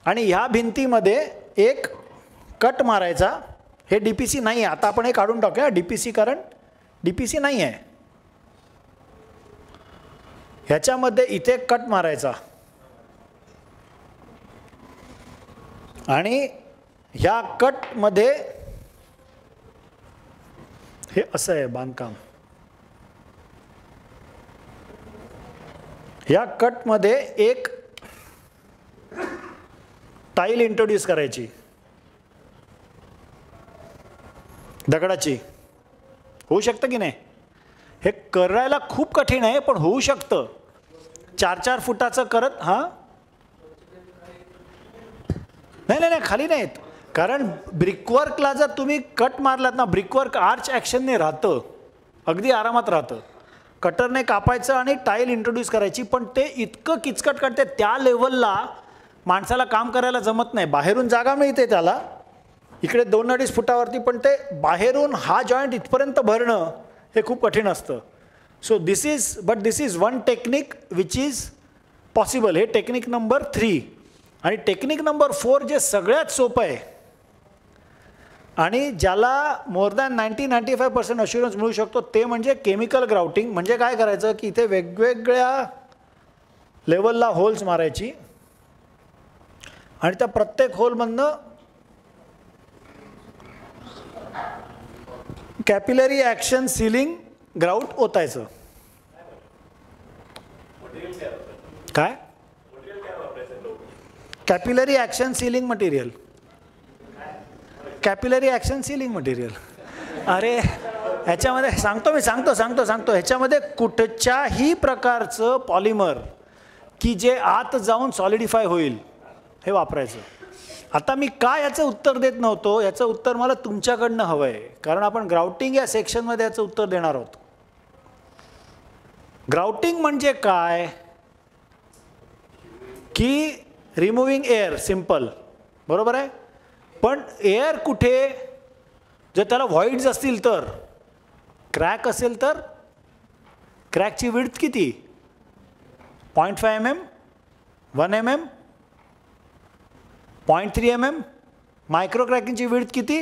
आणि ह्या भिंतीमध्ये एक कट मारायचा. हे DPC नाही आहे, आता आपण हे काढून टाकूया DPC, कारण DPC नाही आहे. ह्याच्यामध्ये इथे कट मारायचा आणि ह्या कटमध्ये हे असं आहे बांधकाम. ह्या कटमध्ये एक टाईल इंट्रोड्यूस करायची दगडाची. होऊ शकतं की नाही? हे करायला खूप कठीण आहे, पण होऊ शकतं. 4-4 फुटाचं करत. हां, नाही खाली नाहीत, कारण ब्रिकवर्कला जर तुम्ही कट मारलात ना, ब्रिकवर्क आर्च ॲक्शनने राहतं, अगदी आरामात राहतं. कटरने कापायचं आणि टाईल इंट्रोड्यूस करायची, पण ते इतकं किचकट करते, त्या लेवलला माणसाला काम करायला जमत नाही. बाहेरून जागा मिळते त्याला इकडे 2-2.5 फुटावरती, पण ते बाहेरून हा जॉईंट इथपर्यंत भरणं हे खूप कठीण असतं. So this is one technique which is possible. हे टेक्निक नंबर 3. आणि टेक्निक नंबर 4 जे सगळ्यात सोपं आहे आणि ज्याला मोर दॅन 90-95% अश्युरन्स मिळू शकतो, ते म्हणजे केमिकल ग्राउटिंग. म्हणजे काय करायचं की इथे वेगवेगळ्या लेवलला होल्स मारायची आणि त्या प्रत्येक होलमधनं कॅपिलरी ॲक्शन सीलिंग ग्राउट ओतायचं. काय? Capillary action ceiling material. Capillary action ceiling material. अरे ह्याच्यामध्ये सांगतो ह्याच्यामध्ये कुठच्याही प्रकारचं पॉलिमर की जे आत जाऊन सॉलिडिफाय होईल हे वापरायचं. आता मी का याचं उत्तर देत नव्हतो, याचं उत्तर मला तुमच्याकडनं हवं आहे, कारण आपण ग्राउटिंग या सेक्शनमध्ये याचं उत्तर देणार आहोत. ग्राउटिंग म्हणजे काय की रिमूव्हिंग एअर, सिम्पल, बरोबर आहे. पण एअर कुठे? जर त्याला व्हॉइड्स असतील तर, क्रॅक असेल तर क्रॅकची विड्थ किती? 0.5 mm, 1 mm, 0.3 mm. Micro क्रॅकिंगची width किती?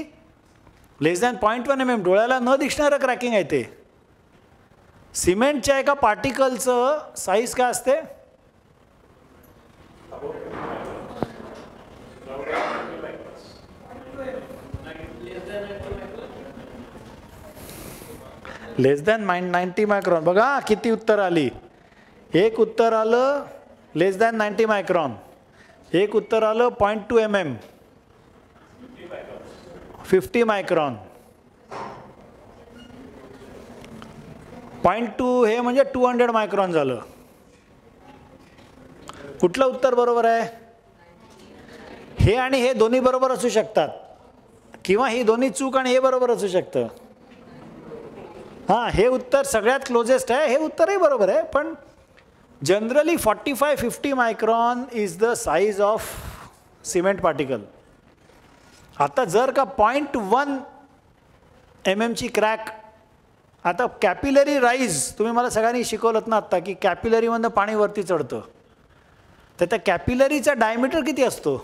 लेस दॅन 0.1 mm. डोळ्याला न दिसणारं क्रॅकिंग आहे ते. सिमेंटच्या एका पार्टिकलचं साईज काय असते? लेस दॅन 90 मायक्रॉन. बघा किती उत्तर आली. एक उत्तर आलं लेस दॅन 90 मायक्रॉन, एक उत्तर आलं 0.2 mm, 50 मायक्रॉन. 0.2 हे म्हणजे 200 मायक्रॉन झालं. कुठलं उत्तर बरोबर आहे? हे आणि हे दोन्ही बरोबर असू शकतात, किंवा ही दोन्ही चूक आणि हे बरोबर असू शकतं. हां, हे उत्तर सगळ्यात क्लोजेस्ट आहे, हे उत्तरही बरोबर आहे, पण generally 45-50 micron is the size of cement particle. आता जर का 0.1 mm ची क्रॅक, आता कॅपिलरी राईज तुम्ही मला सगळ्यांनी शिकवलं ना आत्ता की कॅपिलरीमधनं पाणी वरती चढतं, तर त्या कॅपिलरीचा डायमीटर किती असतो?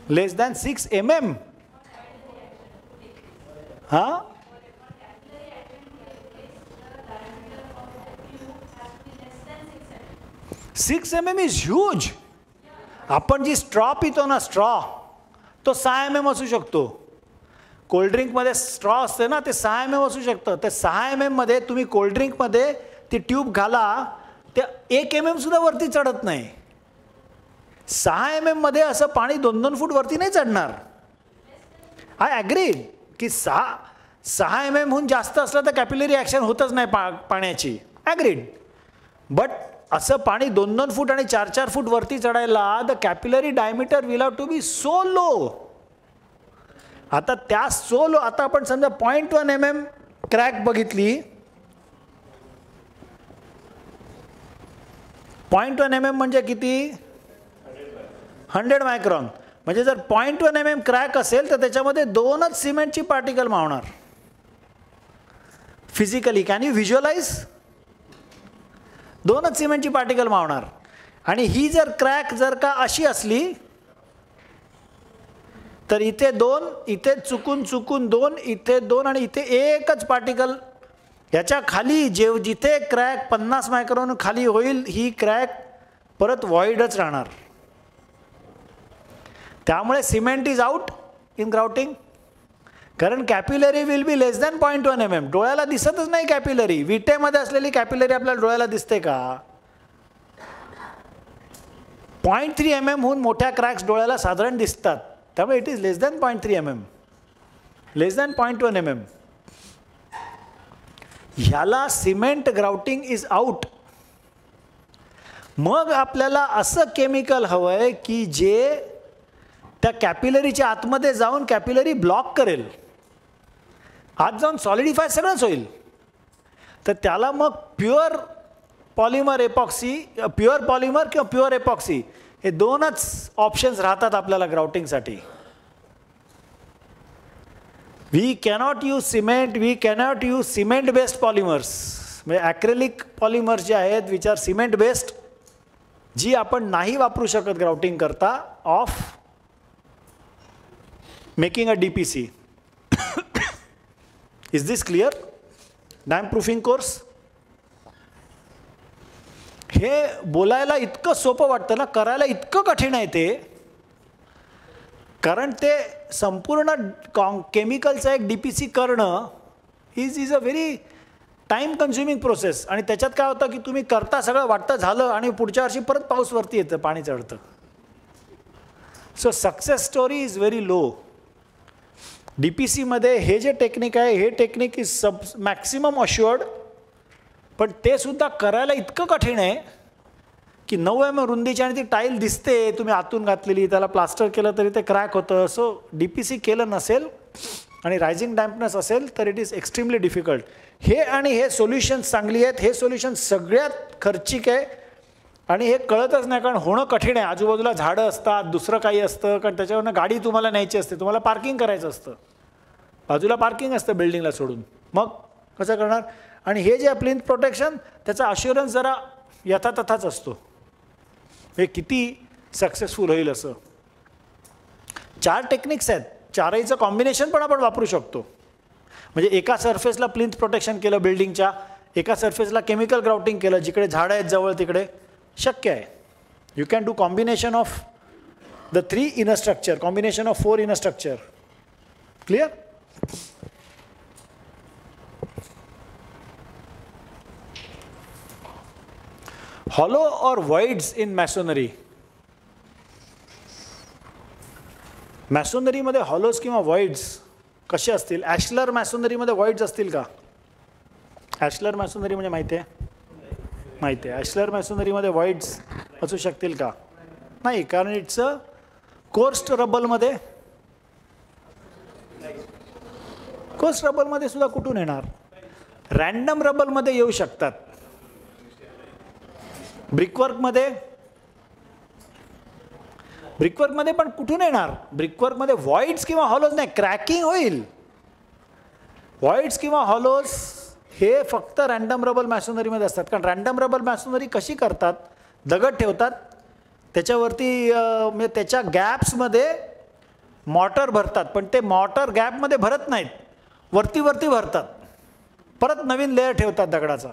लेस दॅन 6 mm. हां, 6 mm इज ह्यूज. आपण जी स्ट्रॉ पितो ना, स्ट्रॉ, तो 6 mm असू शकतो. कोल्ड्रिंकमध्ये स्ट्रॉ असते ना, ते 6 mm असू शकतं. ते 6 mm मध्ये तुम्ही कोल्ड्रिंकमध्ये ती ट्यूब घाला, ते 1 mm सुद्धा वरती चढत नाही. 6 mm मध्ये असं पाणी 2-2 फूट वरती नाही चढणार. आय ॲग्री की 6 mm हून जास्त असलं तर कॅपिलरी ॲक्शन होतच नाही पाण्याची, ॲग्रीड. बट असं पाणी 2-2 फूट आणि 4-4 फूट वरती चढायला the capillary diameter will have to be so low. आता त्या सो लो, आता आपण समजा 0.1 mm क्रॅक बघितली, 0.1 mm म्हणजे किती? 100 मायक्रॉन. म्हणजे जर 0.1 mm क्रॅक असेल तर त्याच्यामध्ये 2च सिमेंटची पार्टिकल मावणार. Physically can you visualize? 2च सिमेंटची पार्टिकल मावणार. आणि ही जर क्रॅक जर का अशी असली तर इथे 2, इथे चुकून 2, इथे 2 आणि इथे एकच पार्टिकल. याच्या खाली जिथे क्रॅक 50 मायक्रॉन खाली होईल ही क्रॅक परत व्हॉइडच राहणार. त्यामुळे cement is out in grouting, कारण capillary will be less than 0.1 mm. डोळ्याला दिसतच नाही कॅपिलरी. विटेमध्ये असलेली कॅपिलरी आपल्याला डोळ्याला दिसते का? 0.3 mm हून मोठ्या क्रॅक्स डोळ्याला साधारण दिसतात. त्यामुळे it is less than 0.3 mm, less than 0.1 mm. ह्याला सिमेंट ग्राउटिंग इज आउट. मग आपल्याला असं केमिकल हवंय की जे त्या कॅपिलरीच्या आतमध्ये जाऊन कॅपिलरी ब्लॉक करेल, आत जाऊन सॉलिडिफाय सगळंच होईल. तर त्याला मग pure polymer epoxy, pure polymer किंवा प्युअर एपॉक्सी हे 2च ऑप्शन्स राहतात आपल्याला ग्राउटिंगसाठी. We cannot use cement, we cannot use cement based polymers. म्हणजे ॲक्रेलिक पॉलिमर्स जे आहेत विच आर सिमेंट बेस्ड, जी आपण नाही वापरू शकत ग्राउटिंग करता of making a DPC. Is this clear? Damp proofing course हे बोलायला इतकं सोपं वाटतं ना, करायला इतकं कठीण आहे ते. कारण ते संपूर्ण केमिकलचं एक DPC करणं is a very time consuming process. आणि त्याच्यात काय होतं की तुम्ही करता सगळं वाटतं झालं आणि पुढच्या वर्षी परत पाऊस वरती येतं, पाणी चढतं. So success story is very low. DPC मध्ये हे जे टेक्निक आहे हे टेक्निक इज मॅक्सिमम अश्युअर्ड, पण ते सुद्धा करायला इतकं कठीण आहे की 9 mm रुंदीची आणि ती टाईल दिसते तुम्ही आतून घातलेली, त्याला प्लास्टर केलं तरी ते क्रॅक होतं. सो DPC केलं नसेल आणि रायझिंग डॅम्पनेस असेल तर इट इज एक्स्ट्रीमली डिफिकल्ट. हे आणि हे सोल्युशन्स चांगली आहेत, हे सोल्युशन सगळ्यात खर्चिक आहे आणि हे कळतच नाही, कारण होणं कठीण आहे. आजूबाजूला झाडं असतात, दुसरं काही असतं, कारण त्याच्यावरनं गाडी तुम्हाला न्यायची असते, तुम्हाला पार्किंग करायचं असतं, बाजूला पार्किंग असतं बिल्डिंगला सोडून, मग कसं करणार? आणि हे जे प्लिंथ प्रोटेक्शन त्याचा अश्युरन्स जरा यथातथाच असतो, हे किती सक्सेसफुल होईल असं. 4 टेक्निक्स आहेत, 4हीचं कॉम्बिनेशन पण आपण वापरू शकतो. म्हणजे एका सरफेसला प्लिंथ प्रोटेक्शन केलं बिल्डिंगच्या, एका सरफेसला केमिकल ग्राउटिंग केलं, जिकडे झाडं आहेत जवळ तिकडे शक्य आहे. You can do combination of the 3 in a structure, combination of 4 in a structure. Clear? Hollow और वॉइड्स इन मॅसोनरी. मॅसोनरीमध्ये हॉलोज किंवा वॉइड्स कसे असतील? ॲशलर मॅसोनरीमध्ये वॉइड्स असतील का? ॲशलर मॅसोनरी म्हणजे माहिती आहे? माहिती आहे. ॲशलर मॅसोनरीमध्ये वॉइड्स असू शकतील का? नाही, कारण इट्स अ कोर्स्ट रबलमध्ये. कोर्स्ट रबलमध्ये सुद्धा कुठून येणार? रँडम रबलमध्ये येऊ शकतात. ब्रिकवर्कमध्ये पण कुठून येणार? ब्रिकवर्कमध्ये व्हॉइड्स किंवा हॉलोज नाही, क्रॅकिंग होईल. व्हॉइड्स किंवा हॉलोज हे फक्त रँडम रबल मॅसोनरीमध्ये असतात. कारण रँडम रबल मॅसोनरी कशी करतात? दगड ठेवतात, त्याच्यावरती म्हणजे त्याच्या गॅप्समध्ये मॉर्टर भरतात, पण ते मॉर्टर गॅपमध्ये भरत नाहीत, वरती भरतात, परत नवीन लेअर ठेवतात दगडाचा.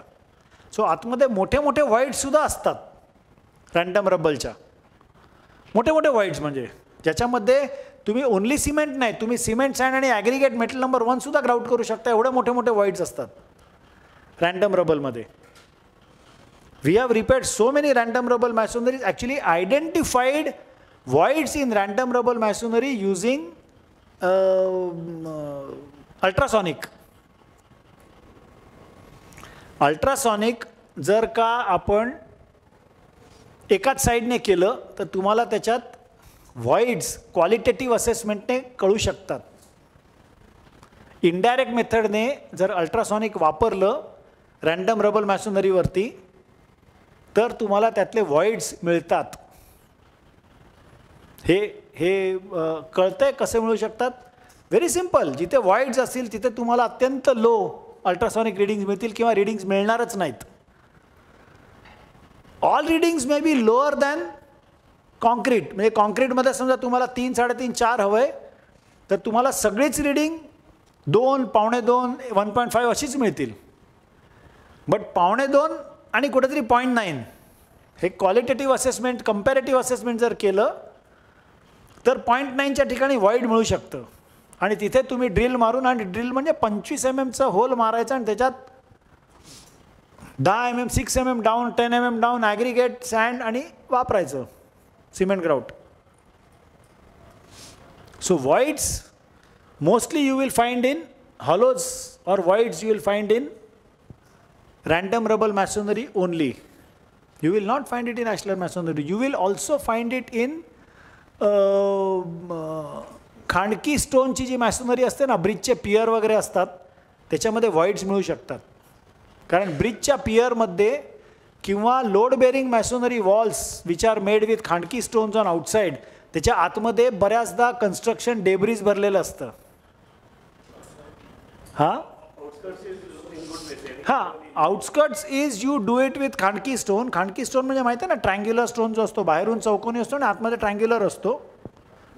सो आतमध्ये मोठे मोठे व्हॉइड्ससुद्धा असतात रँडम रबलच्या. मोठे मोठे व्हॉइड्स म्हणजे ज्याच्यामध्ये तुम्ही ओनली सिमेंट नाही, तुम्ही सिमेंट सँड आणि ॲग्रिगेट मेटल नंबर 1 सुद्धा ग्राउट करू शकता. एवढे मोठे मोठे व्हॉइड्स असतात रँडम रबलमध्ये. We have repaired so many random rubble masonries, actually identified voids in random rubble masonry using ultrasonic. Ultrasonic जर का आपण एकाच साईडने केलं तर तुम्हाला त्याच्यात व्हॉइड्स क्वालिटेटिव्ह असेसमेंटने कळू शकतात. इनडायरेक्ट मेथडने जर अल्ट्रासॉनिक वापरलं रँडम रबल मॅसोनरीवरती तर तुम्हाला त्यातले व्हॉइड्स मिळतात. हे कळतंय कसे मिळू शकतात? Very simple. जिथे व्हॉइड्स असतील तिथे तुम्हाला अत्यंत लो अल्ट्रासॉनिक रिडिंग्स मिळतील किंवा रिडिंग्स मिळणारच नाहीत. All readings may be lower than concrete. म्हणजे कॉन्क्रीटमध्ये समजा तुम्हाला 3, 3.5, 4 हवं आहे, तर तुम्हाला सगळीच रिडिंग 2, 2.25, 1.5 अशीच मिळतील. बट 2.25 आणि कुठेतरी 0.9 हे क्वालिटेटिव्ह असेसमेंट, कम्पॅरेटिव्ह असेसमेंट जर केलं तर 0.9च्या ठिकाणी व्हॉइड मिळू शकतं. आणि तिथे तुम्ही ड्रिल मारून, आणि ड्रिल म्हणजे 25 mm होल मारायचं आणि त्याच्यात 10 mm, 6 mm down, 10 mm down aggregate sand आणि वापरायचं cement grout. So voids mostly you will find in hollows, or voids you will find in random rubble masonry only. You will not find it in ashlar masonry. You will also find it in खांडकी स्टोनची जी masonry असते ना, ब्रिजचे pier वगैरे असतात, त्याच्यामध्ये व्हॉइड्स मिळू शकतात. कारण ब्रिजच्या पियरमध्ये किंवा load bearing masonry walls which are made with खांडकी स्टोन्स ऑन आउटसाईड, त्याच्या आतमध्ये बऱ्याचदा कन्स्ट्रक्शन डेब्रिज भरलेलं असतं. हां हां, outskirts is you do it with खांडकी स्टोन. खांडकी स्टोन म्हणजे माहिती आहे ना, ट्रँग्युलर स्टोन जो असतो, बाहेरून चौकोनी असतो आणि आतमध्ये ट्रँग्युलर असतो.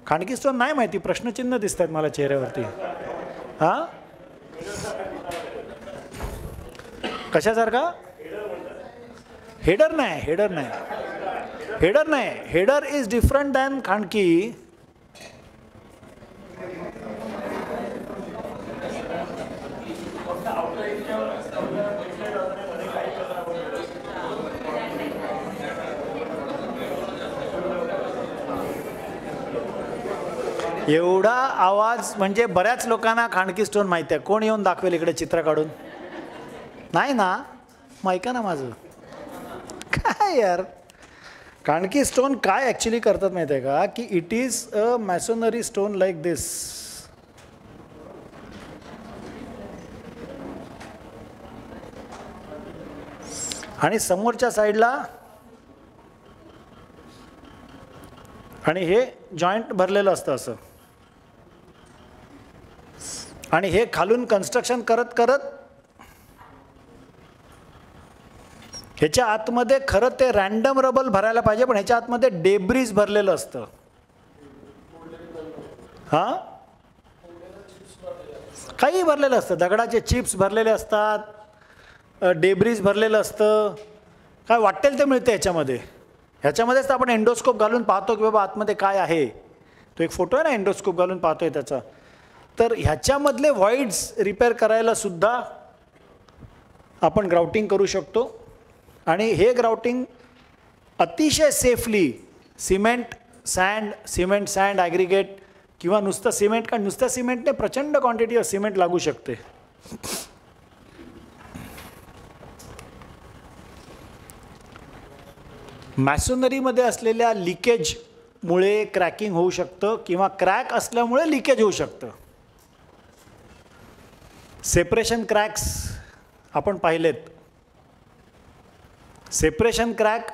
खांडकी स्टोन नाही माहिती, प्रश्नचिन्ह दिसत आहेत मला चेहऱ्यावरती. हां, कशासारखा? हेडर नाही, हेडर नाही, हेडर नाही. हेडर इज डिफरंट दॅन खांडकी. एवढा आवाज म्हणजे बऱ्याच लोकांना खांडकी स्टोन माहिती आहे. कोण येऊन दाखवेल इकडे चित्र काढून? नाही ना, मग ऐका ना माझं. काय यार, खांडकी स्टोन काय ॲक्च्युली करतात माहिती आहे का, की it is a masonry stone like this. आणि समोरच्या साईडला आणि हे जॉईंट भरलेलं असतं असं, आणि हे खालून कन्स्ट्रक्शन करत करत ह्याच्या आतमध्ये खरं ते रॅन्डम रबल भरायला पाहिजे, पण ह्याच्या आतमध्ये डेब्रिज भरलेलं असतं. हां, काही भरलेलं असतं, दगडाचे चिप्स भरलेले असतात, डेब्रिज भरलेलं असतं, काय वाटेल ते मिळते ह्याच्यामध्ये. ह्याच्यामध्येच तर आपण एंडोस्कोप घालून पाहतो की बाबा आतमध्ये काय आहे. तो एक फोटो आहे ना, एंडोस्कोप घालून पाहतोय त्याचा. तर ह्याच्यामधले व्हॉइड्स रिपेअर करायला सुद्धा आपण ग्राउटिंग करू शकतो. आणि हे ग्राउटिंग अतिशय सेफली सिमेंट सँड ॲग्रिगेट किंवा नुसतं सिमेंट, कारण नुसत्या सिमेंटने प्रचंड क्वांटिटी ऑफ सिमेंट लागू शकते. मॅसोनरीमध्ये असलेल्या लिकेजमुळे क्रॅकिंग होऊ शकतं किंवा क्रॅक असल्यामुळे लिकेज होऊ शकतं. सेपरेशन क्रॅक्स आपण पाहिलेत. सेपरेशन क्रॅक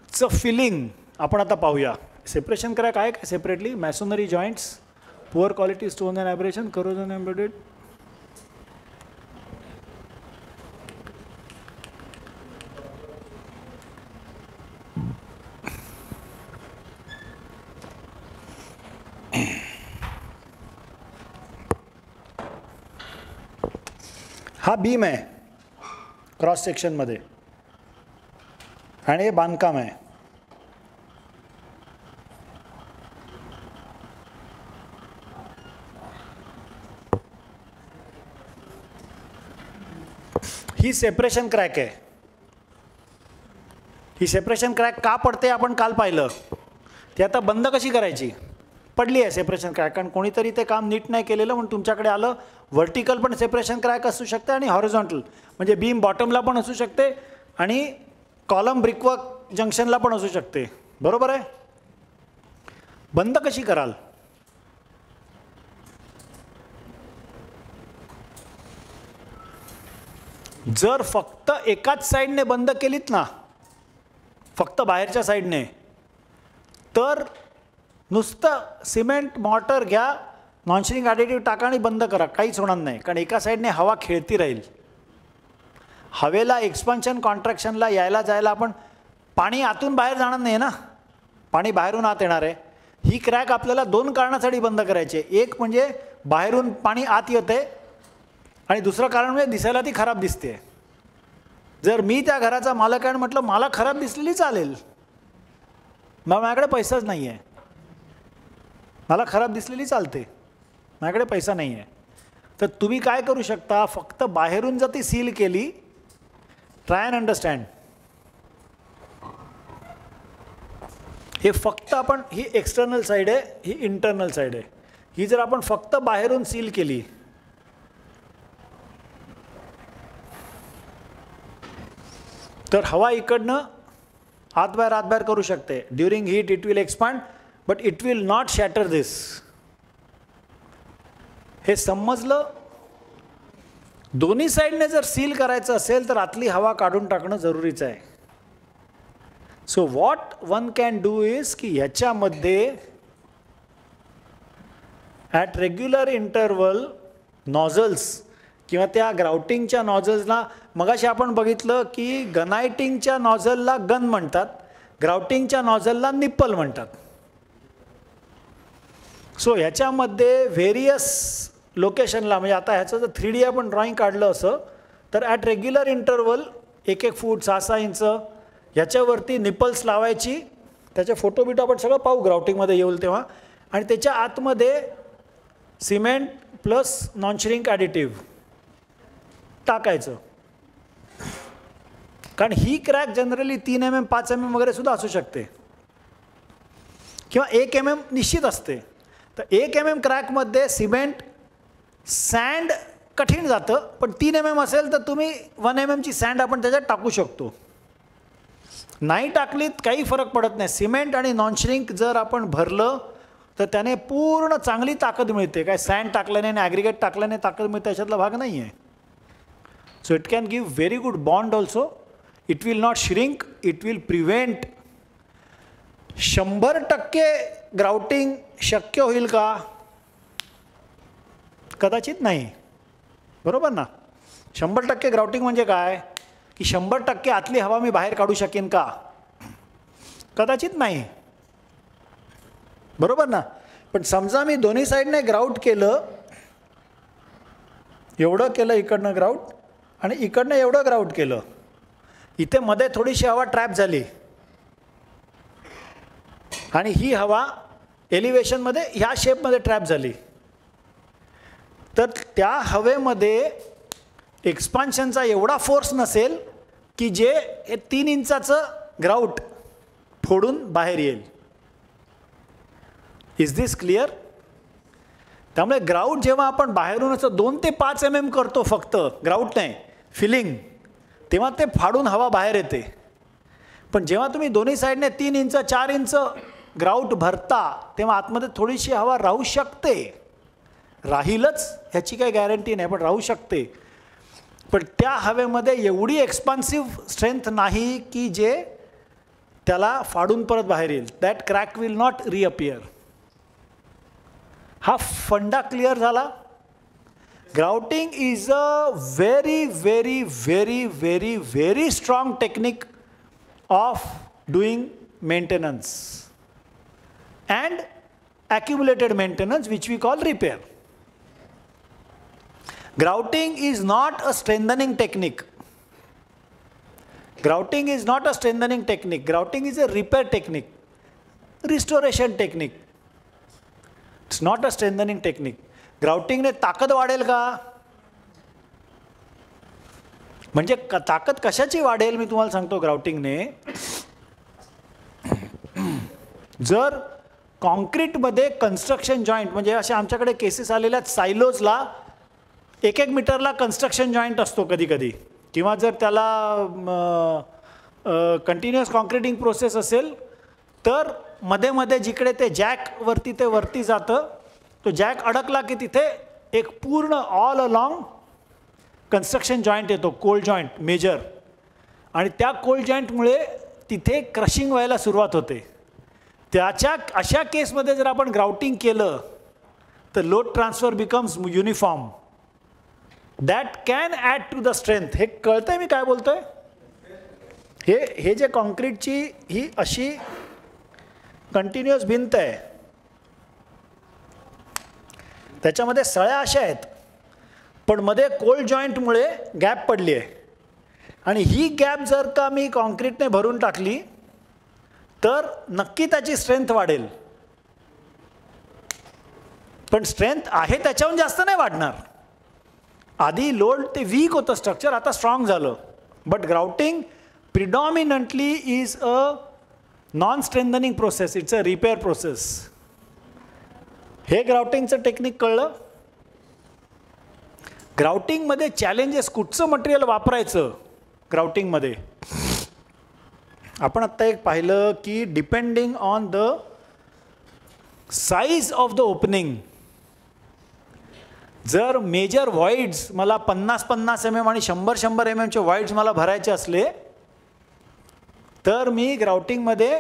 चं फिलिंग आपण आता पाहूया. सेपरेशन क्रॅक आहे का separately? Masonry joints, poor quality stone and abrasion, corrosion embedded. हा बीम आहे क्रॉस सेक्शनमध्ये आणि हे बांधकाम आहे. ही सेपरेशन क्रॅक आहे. ही सेपरेशन क्रॅक का पडते आपण काल पाहिलं. ती आता बंद कशी करायची? पडली आहे सेपरेशन क्रॅक, कारण कोणीतरी ते काम नीट नाही केलेलं म्हणून तुमच्याकडे आलं. व्हर्टिकल पण सेपरेशन क्रॅक असू शकते आणि हॉरिझॉन्टल म्हणजे बीम बॉटमला पण असू शकते आणि कॉलम ब्रिकवर्क जंक्शनला पण असू शकते. बरोबर आहे. बंद कशी कराल? जर फक्त एकाच साईडने बंद केलीत ना, फक्त बाहेरच्या साईडने, तर नुसतं सिमेंट मॉर्टर घ्या, नॉनशिनिंग ॲडिटिव्ह टाका आणि बंद करा, काहीच होणार नाही. कारण एका साईडने हवा खेळती राहील. हवेला एक्सपान्शन कॉन्ट्रॅक्शनला यायला जायला आपण पाणी आतून बाहेर जाणार नाही ना, पाणी बाहेरून आत येणार आहे. ही क्रॅक आपल्याला 2 कारणासाठी बंद करायची. एक म्हणजे बाहेरून पाणी आत येते आणि दुसरं कारण म्हणजे दिसायला ती खराब दिसते. जर मी त्या घराचा मालक आहे आणि म्हटलं मला खराब दिसलेली चालेल, मग माझ्याकडे पैसाच नाही आहे, मला खराब दिसलेली चालते, माझ्याकडे पैसा नाही आहे, तर तुम्ही काय करू शकता, फक्त बाहेरून जर ती सील केली, ट्राय अँड अंडरस्टँड, हे फक्त आपण, ही एक्सटर्नल साईड आहे, ही इंटरनल साईड आहे, ही जर आपण फक्त बाहेरून सील केली तर हवा इकडनं आत बाहेर करू शकते. During heat it will expand but it will not shatter this. हे समजलं. दोन्ही साईडने जर सील करायचं असेल तर आतली हवा काढून टाकणं जरुरीचं आहे. So what one can do is की ह्याच्यामध्ये ॲट रेग्युलर इंटरवल नॉझल्स किंवा त्या ग्राउटिंगच्या नॉझल्सला, मगाशी आपण बघितलं की गनायटिंगच्या नॉझलला गन म्हणतात, ग्राउटिंगच्या नॉझलला निप्पल म्हणतात. सो ह्याच्यामध्ये व्हेरियस लोकेशनला, म्हणजे आता ह्याचं जर 3D आपण ड्रॉइंग काढलं असं तर at regular interval 1-1 foot 6-6 inch ह्याच्यावरती निप्पल्स लावायची. त्याचे फोटो बिटो आपण सगळं पाहू ग्राउटिंगमध्ये येईल तेव्हा. आणि त्याच्या आतमध्ये cement plus non shrink additive टाकायचं. कारण ही क्रॅक जनरली 3 mm 5 mm वगैरे सुद्धा असू शकते किंवा 1 mm निश्चित असते. तर 1 mm क्रॅकमध्ये सिमेंट सँड कठीण जातं, पण 3 mm असेल तर तुम्ही 1 mm ची सँड आपण त्याच्यात टाकू शकतो. नाही टाकलीत काही फरक पडत नाही. सिमेंट आणि नॉन श्रिंक जर आपण भरलं तर त्याने पूर्ण चांगली ताकद मिळते. काय सँड टाकल्याने आणि ॲग्रिगेट टाकल्याने ताकद मिळते त्याच्यातला भाग नाही आहे. So it can give very good bond also. It will not shrink, it will prevent. 100% grouting शक्य होईल का? कदाचित नाही. बरोबर ना? 100% ग्राउटिंग म्हणजे काय की 100% आतली हवा मी बाहेर काढू शकेन का? कदाचित नाही. बरोबर ना? पण समजा मी दोन्ही साईडने ग्राउट केलं, एवढं केलं इकडनं ग्राउट आणि इकडनं एवढं ग्राउट केलं, इथे मध्ये थोडीशी हवा ट्रॅप झाली आणि ही हवा एलिव्हेशनमध्ये ह्या शेपमध्ये ट्रॅप झाली, तर त्या हवेमध्ये एक्सपान्शनचा एवढा फोर्स नसेल की जे हे 3 इंचाचं ग्राउट फोडून बाहेर येईल. Is this clear? त्यामुळे ग्राउट जेव्हा आपण बाहेरून असं 2 ते 5 mm करतो फक्त, ग्राउट नाही फिलिंग, तेव्हा ते फाडून हवा बाहेर येते. पण जेव्हा तुम्ही दोन्ही साईडने 3 इंच 4 इंच ग्राउट भरता तेव्हा आतमध्ये थोडीशी हवा राहू शकते. राहीलच ह्याची काही गॅरंटी नाही, पण राहू शकते. पण त्या हवेमध्ये एवढी एक्सपान्सिव्ह स्ट्रेंथ नाही की जे त्याला फाडून परत बाहेर येईल. That crack will not reappear. हा फंडा क्लिअर झाला. Grouting is a very very very very very strong technique of doing maintenance and accumulated maintenance which we call repair. Grouting is not a strengthening technique. Grouting is not a strengthening technique. Grouting is a repair technique, restoration technique. It's not a strengthening technique. Grouting ने ताकद वाढेल का? म्हणजे ताकद कशाची वाढेल मी तुम्हाला सांगतो. ग्राउटिंगने जर कॉन्क्रीटमध्ये कन्स्ट्रक्शन जॉईंट, म्हणजे अशा आमच्याकडे केसेस आलेल्या आहेत, सायलोजला 1-1 मीटरला कन्स्ट्रक्शन जॉईंट असतो कधी कधी, किंवा जर त्याला कंटिन्युअस कॉन्क्रिटिंग प्रोसेस असेल तर मध्ये मध्ये जिकडे ते जॅकवरती ते वरती जातं, तो जॅक अडकला की तिथे एक पूर्ण ऑल अलॉंग कन्स्ट्रक्शन जॉईंट येतो, कोल्ड जॉईंट मेजर, आणि त्या कोल्ड जॉईंटमुळे तिथे क्रशिंग व्हायला सुरुवात होते. त्याच्या अशा केसमध्ये जर आपण ग्राउटिंग केलं तर load transfer becomes uniform. That can add to the strength. हे कळतंय मी काय बोलतोय? हे जे कॉन्क्रीटची ही अशी कंटिन्युअस भिंत आहे, त्याच्यामध्ये सळ्या अशा आहेत, पण मध्ये कोल्ड जॉईंटमुळे गॅप पडली आहे, आणि ही गॅप जर का मी कॉन्क्रीटने भरून टाकली तर नक्की त्याची स्ट्रेंथ वाढेल. पण स्ट्रेंथ आहे त्याच्याहून जास्त नाही वाढणार. आधी लोड ते वीक होतं स्ट्रक्चर, आता स्ट्रॉंग झालं. But grouting predominantly is a non strengthening process, it's a repair process. हे ग्राउटिंगचं टेक्निक कळलं. ग्राउटिंगमध्ये चॅलेंजेस, कुठचं मटेरियल वापरायचं ग्राउटिंगमध्ये. आपण आत्ता एक पाहिलं की depending on the size of the opening, जर मेजर व्हॉइड्स मला 50-50 mm आणि 100-100 mm व्हॉइड्स मला भरायचे असले तर मी ग्राउटिंगमध्ये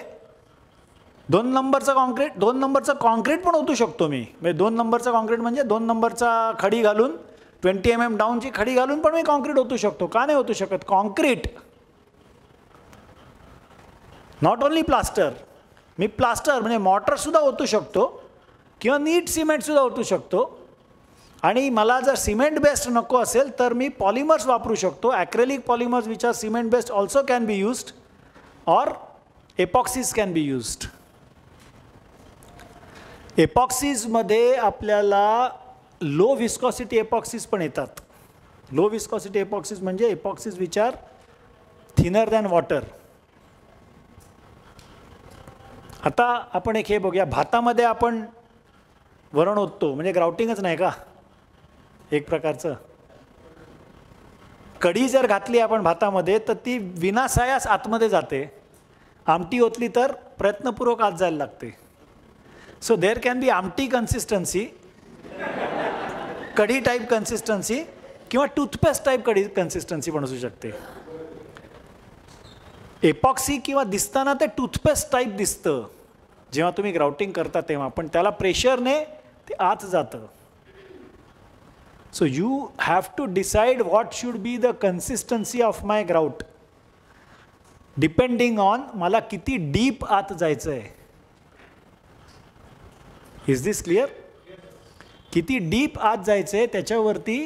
2 नंबरचं कॉन्क्रीट, 2 नंबरचं कॉन्क्रीट पण ओतू शकतो मी. म्हणजे 2 नंबरचं कॉन्क्रीट म्हणजे 2 नंबरचा खडी घालून 20 mm डाऊनची खडी घालून पण मी कॉन्क्रीट ओतू शकतो. का नाही ओतू शकत? Concrete, not only plaster. Me plaster म्हणजे मॉर्टरसुद्धा ओतू शकतो किंवा नीट सिमेंटसुद्धा ओतू शकतो. आणि मला जर सिमेंट बेस्ड नको असेल तर मी पॉलिमर्स वापरू शकतो. Acrylic polymers which are cement based also can be used, और एपॉक्सीज कॅन बी यूज्ड. एपॉक्सीजमध्ये आपल्याला लो विस्कॉसिटी एपॉक्सीज पण येतात. लो विस्कॉसिटी एपॉक्सीज म्हणजे epoxies which are thinner than water. आता आपण एक हे बघूया, भातामध्ये आपण वरण ओततो म्हणजे ग्राउटिंगच नाही का एक प्रकारचं. कढी जर घातली आपण भातामध्ये तर ती विनासायास आतमध्ये जाते, आमटी ओतली तर प्रयत्नपूर्वक आत जायला लागते. सो देअर कॅन बी आमटी कन्सिस्टन्सी, कढी टाईप कन्सिस्टन्सी, किंवा टूथपेस्ट टाईप कढी कन्सिस्टन्सी पण असू शकते. एपॉक्सी किंवा दिसताना ते टूथपेस्ट टाईप दिसतं जेव्हा तुम्ही ग्राउटिंग करता तेव्हा, पण त्याला प्रेशरने ते आत जातं. So you have to decide what should be the consistency of my grout depending on मला किती डीप आत जायचं आहे. Is this clear? किती डीप आत जायचं आहे त्याच्यावरती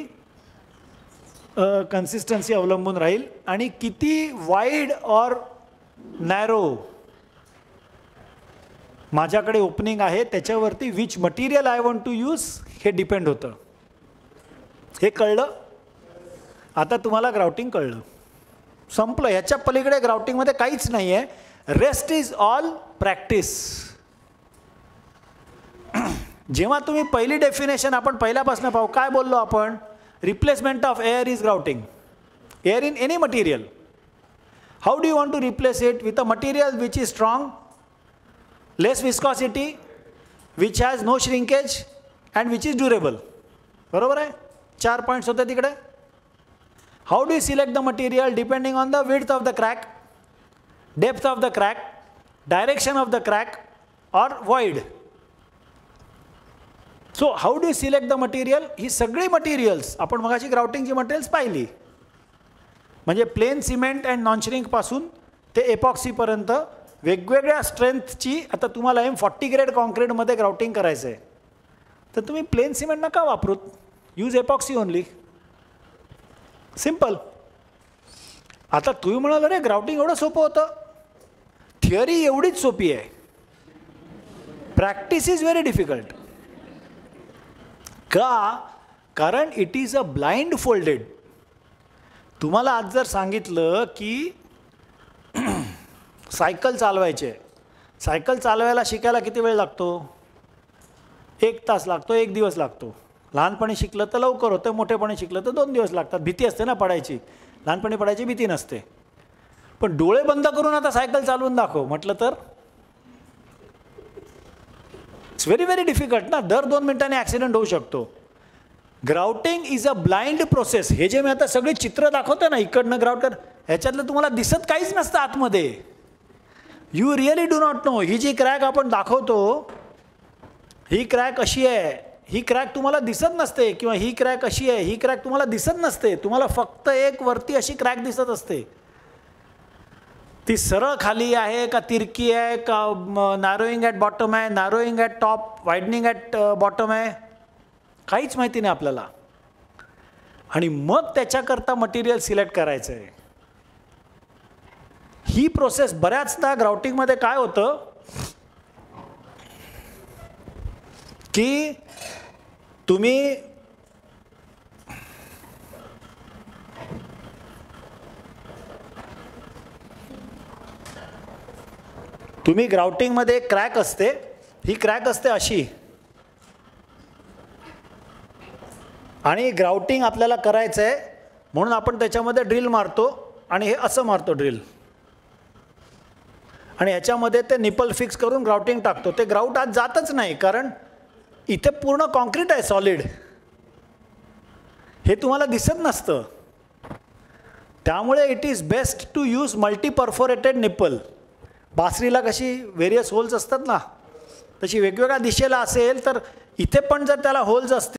कन्सिस्टन्सी अवलंबून राहील, आणि किती वाईड और नॅरो माझ्याकडे ओपनिंग आहे त्याच्यावरती which material I want to use हे डिपेंड होतं. हे कळलं? आता तुम्हाला ग्राउटिंग कळलं, संपलं. ह्याच्या पलीकडे ग्राउटिंगमध्ये काहीच नाही आहे. Rest is all practice. जेव्हा तुम्ही पहिली डेफिनेशन आपण पहिल्यापासून पाहू, काय बोललो आपण? Replacement of air is grouting. Air in any material. How do you want to replace it? With a material which is strong, less viscosity, which has no shrinkage and which is durable. बरोबर आहे? 4 points होते तिकडे. How do you select the material? Depending on the width of the crack, depth of the crack, direction of the crack और void. So how do you select the material? ही सगळी materials आपण मगाशी ग्राउटिंगची materials पाहिली, म्हणजे plain cement and non श्रिंकपासून ते एपॉक्सीपर्यंत वेगवेगळ्या स्ट्रेंथची. आता तुम्हाला M40 ग्रेड कॉन्क्रीटमध्ये ग्राउटिंग करायचं आहे तर तुम्ही प्लेन सिमेंट नका वापरूत, यूज एपॉक्सी ओनली. सिम्पल. आता तुम्ही म्हणाल रे ग्राउटिंग एवढं सोपं होतं? थिअरी एवढीच सोपी आहे, प्रॅक्टिस इज व्हेरी डिफिकल्ट. का? कारण it is a blind folded. तुम्हाला आज जर सांगितलं की सायकल चालवायचे, सायकल चालवायला शिकायला किती वेळ लागतो? 1 तास लागतो, 1 दिवस लागतो. लहानपणी शिकलं तर लवकर होतं, मोठेपणी शिकलं तर 2 दिवस लागतात. भीती असते ना पडायची, लहानपणी पडायची भीती नसते. पण डोळे बंद करून आता सायकल चालवून दाखव म्हटलं तर इट्स व्हेरी व्हेरी डिफिकल्ट ना. दर 2 मिनिटांनी ॲक्सिडेंट होऊ शकतो. Grouting is a blind process. हे जे मी आता सगळी चित्र दाखवतो ना इकडनं ग्राउटर, ह्याच्यातलं तुम्हाला दिसत काहीच नसतं आतमध्ये. You really do not know. ही जी क्रॅक आपण दाखवतो ही क्रॅक अशी आहे, ही क्रॅक तुम्हाला दिसत नसते, किंवा ही क्रॅक अशी आहे, ही क्रॅक तुम्हाला दिसत नसते. तुम्हाला फक्त एक वरती अशी क्रॅक दिसत असते. ती सरळ खाली आहे का तिरकी आहे का नॅरोईंग ॲट बॉटम आहे, नॅरोईंग at top, widening at bottom आहे, काहीच माहिती नाही आपल्याला. आणि मग त्याच्याकरता मटेरियल सिलेक्ट करायचं आहे. ही प्रोसेस बऱ्याचदा ग्राउटिंगमध्ये काय होतं की तुम्ही ग्राउटिंगमध्ये क्रॅक असते, ही क्रॅक असते अशी, आणि ग्राउटिंग आपल्याला करायचं आहे म्हणून आपण त्याच्यामध्ये ड्रिल मारतो आणि हे असं मारतो ड्रिल, आणि ह्याच्यामध्ये ते निपल फिक्स करून ग्राउटिंग टाकतो. ते ग्राउट आज जातच नाही, कारण इथे पूर्ण कॉन्क्रीट आहे सॉलिड, हे तुम्हाला दिसत नसतं. त्यामुळे it is best to use multi perforated nipple. बासरीला कशी व्हेरियस होल्स असतात ना, तशी वेगवेगळ्या दिशेला असेल तर इथे पण जर त्याला होल्स असतील